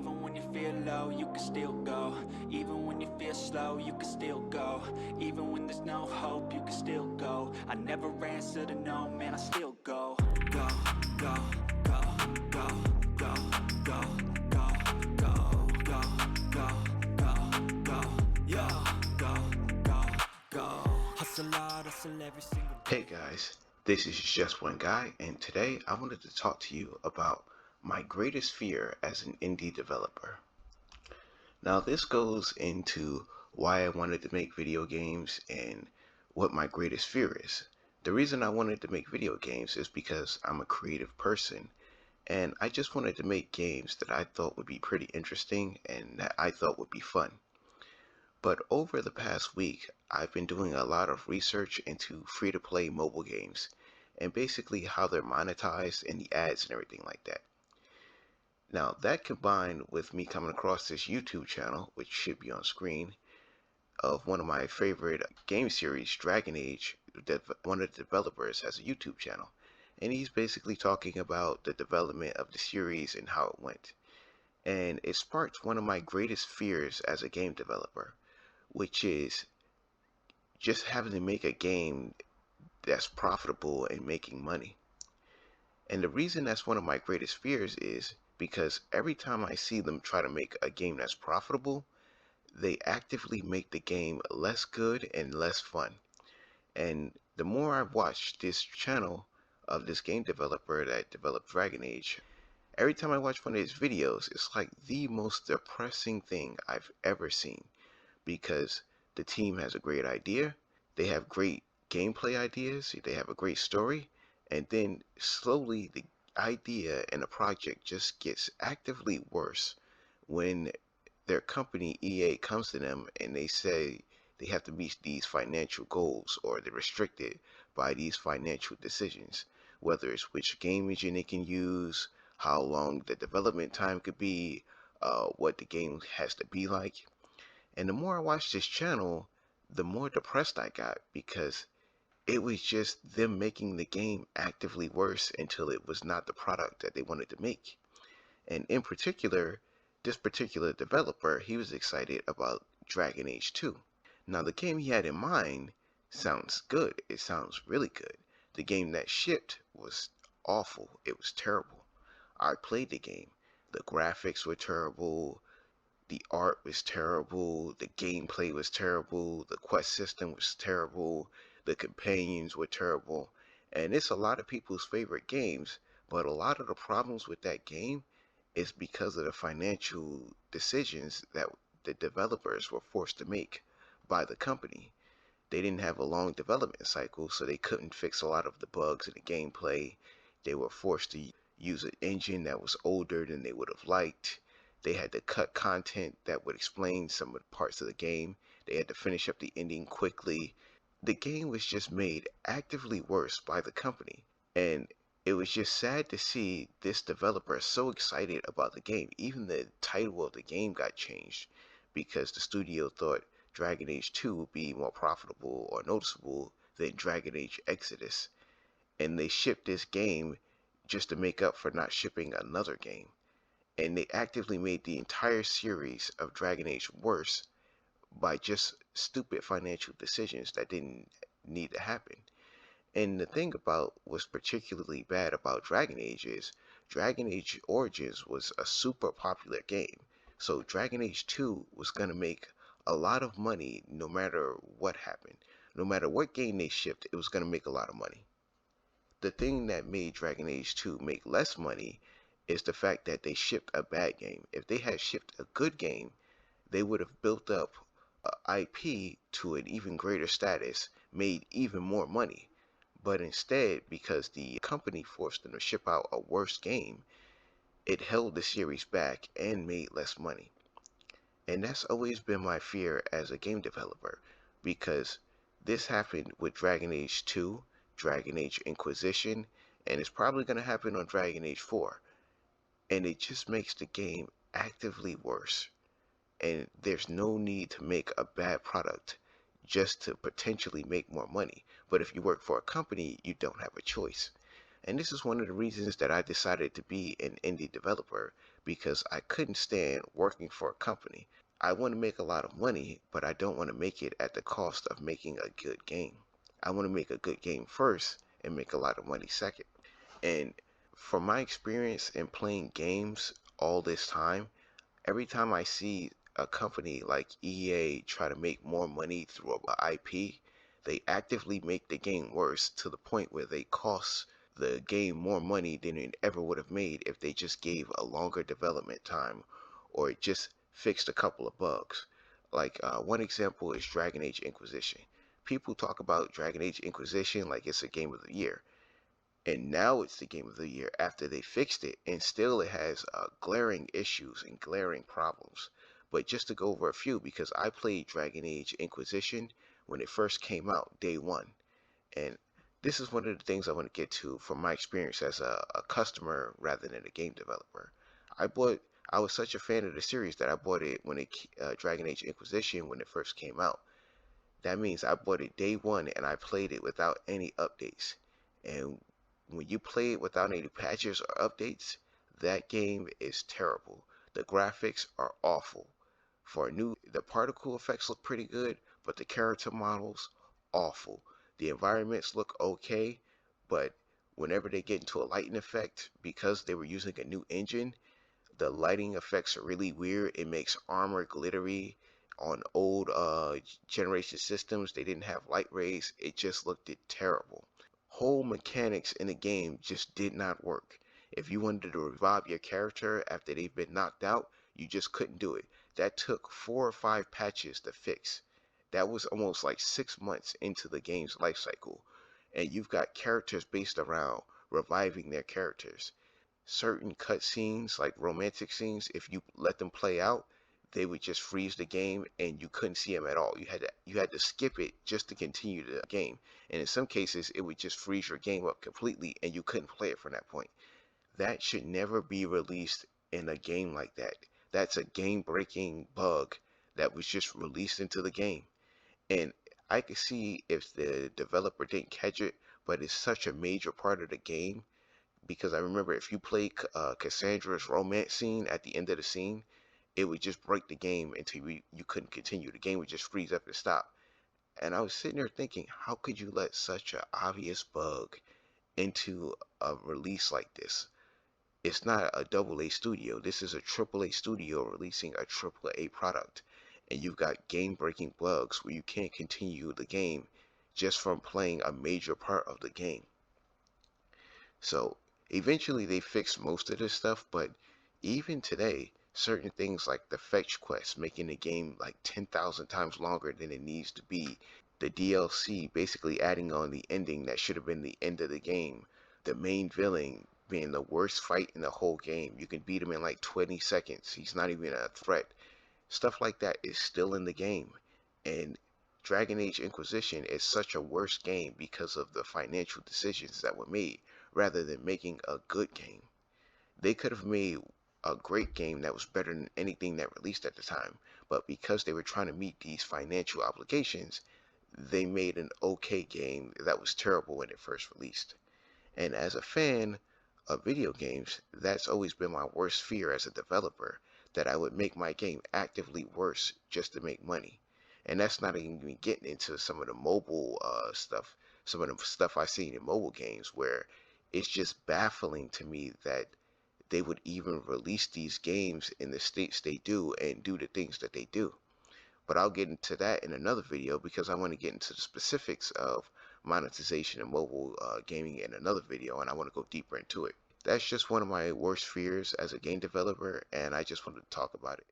Even when you feel low, you can still go. Even when you feel slow, you can still go. Even when there's no hope, you can still go. I never answer to no, man, I still go. Go, go, go, go, go, go, go, go, go, go, go, go, yo, go, go, go. Hustle hard, hustle every single day. Hey guys, this is Just One Guy, and today I wanted to talk to you about my greatest fear as an indie developer. Now this goes into why I wanted to make video games and what my greatest fear is. The reason I wanted to make video games is because I'm a creative person, and I just wanted to make games that I thought would be pretty interesting and that I thought would be fun. But over the past week, I've been doing a lot of research into free-to-play mobile games and basically how they're monetized and the ads and everything like that. Now, that combined with me coming across this YouTube channel, which should be on screen, of one of my favorite game series, Dragon Age, one of the developers has a YouTube channel. And he's basically talking about the development of the series and how it went. And it sparked one of my greatest fears as a game developer, which is just having to make a game that's profitable and making money. And the reason that's one of my greatest fears is because every time I see them try to make a game that's profitable, they actively make the game less good and less fun. And the more I've watched this channel of this game developer that developed Dragon Age, every time I watch one of his videos, it's like the most depressing thing I've ever seen, because the team has a great idea, they have great gameplay ideas, they have a great story, and then slowly the idea and the project just gets actively worse when their company EA comes to them and they say they have to meet these financial goals, or they're restricted by these financial decisions, whether it's which game engine they can use, how long the development time could be, what the game has to be like. And the more I watched this channel, the more depressed I got, because it was just them making the game actively worse until it was not the product that they wanted to make. And in particular, this particular developer, he was excited about Dragon Age 2. Now the game he had in mind sounds good. It sounds really good. The game that shipped was awful. It was terrible. I played the game. The graphics were terrible. The art was terrible, the gameplay was terrible, the quest system was terrible, the companions were terrible, and it's a lot of people's favorite games, but a lot of the problems with that game is because of the financial decisions that the developers were forced to make by the company. They didn't have a long development cycle, so they couldn't fix a lot of the bugs in the gameplay. They were forced to use an engine that was older than they would have liked. They had to cut content that would explain some of the parts of the game. They had to finish up the ending quickly. The game was just made actively worse by the company. And it was just sad to see this developer so excited about the game. Even the title of the game got changed because the studio thought Dragon Age 2 would be more profitable or noticeable than Dragon Age Exodus. And they shipped this game just to make up for not shipping another game. And they actively made the entire series of Dragon Age worse by just stupid financial decisions that didn't need to happen. And the thing about what's particularly bad about Dragon Age is Dragon Age Origins was a super popular game. So Dragon Age 2 was going to make a lot of money no matter what happened. No matter what game they shipped, it was going to make a lot of money. The thing that made Dragon Age 2 make less money is the fact that they shipped a bad game. If they had shipped a good game, they would have built up IP to an even greater status, made even more money. But instead, because the company forced them to ship out a worse game, it held the series back and made less money. And that's always been my fear as a game developer, because this happened with Dragon Age 2, Dragon Age Inquisition, and it's probably going to happen on Dragon Age 4. And it just makes the game actively worse. And there's no need to make a bad product just to potentially make more money. But if you work for a company, you don't have a choice. And this is one of the reasons that I decided to be an indie developer, because I couldn't stand working for a company. I want to make a lot of money, but I don't want to make it at the cost of making a good game. I want to make a good game first and make a lot of money second. And from my experience in playing games all this time, every time I see a company like EA try to make more money through a IP, they actively make the game worse to the point where they cost the game more money than it ever would have made if they just gave a longer development time or just fixed a couple of bugs. Like one example is Dragon Age Inquisition. People talk about Dragon Age Inquisition like it's a game of the year, and now it's the game of the year after they fixed it, and still it has glaring issues and glaring problems. But just to go over a few, because I played Dragon Age Inquisition when it first came out, day one, and this is one of the things I want to get to from my experience as a customer rather than a game developer. I bought. I was such a fan of the series that I bought it when Dragon Age Inquisition when it first came out. That means I bought it day one and I played it without any updates. And when you play it without any patches or updates, that game is terrible. The graphics are awful. For a new, the particle effects look pretty good, but the character models, awful. The environments look okay, but whenever they get into a lighting effect, because they were using a new engine, the lighting effects are really weird. It makes armor glittery. On old generation systems, they didn't have light rays. It just looked terrible. Whole mechanics in the game just did not work. If you wanted to revive your character after they've been knocked out, you just couldn't do it. That took 4 or 5 patches to fix. That was almost like 6 months into the game's life cycle. And you've got characters based around reviving their characters. Certain cutscenes, like romantic scenes, if you let them play out, they would just freeze the game and you couldn't see them at all. You had to skip it just to continue the game. And in some cases, it would just freeze your game up completely and you couldn't play it from that point. That should never be released in a game like that. That's a game-breaking bug that was just released into the game. And I could see if the developer didn't catch it, but it's such a major part of the game because I remember if you played Cassandra's romance scene at the end of the scene, it would just break the game until you couldn't continue. The game would just freeze up and stop. And I was sitting there thinking, how could you let such an obvious bug into a release like this? It's not a double A studio. This is a triple A studio releasing a triple A product. And you've got game-breaking bugs where you can't continue the game just from playing a major part of the game. So eventually they fixed most of this stuff, but even today, certain things like the fetch quest making the game like 10,000 times longer than it needs to be, the DLC basically adding on the ending that should have been the end of the game, the main villain being the worst fight in the whole game. You can beat him in like 20 seconds. He's not even a threat. Stuff like that is still in the game. And Dragon Age Inquisition is such a worse game because of the financial decisions that were made rather than making a good game. They could have made a great game that was better than anything that released at the time, but because they were trying to meet these financial obligations, they made an okay game that was terrible when it first released. And as a fan of video games, that's always been my worst fear as a developer, that I would make my game actively worse just to make money. And that's not even getting into some of the mobile stuff, some of the stuff I've seen in mobile games where it's just baffling to me that they would even release these games in the states they do and do the things that they do. But I'll get into that in another video because I want to get into the specifics of monetization and mobile gaming in another video, and I want to go deeper into it. That's just one of my worst fears as a game developer, and I just wanted to talk about it.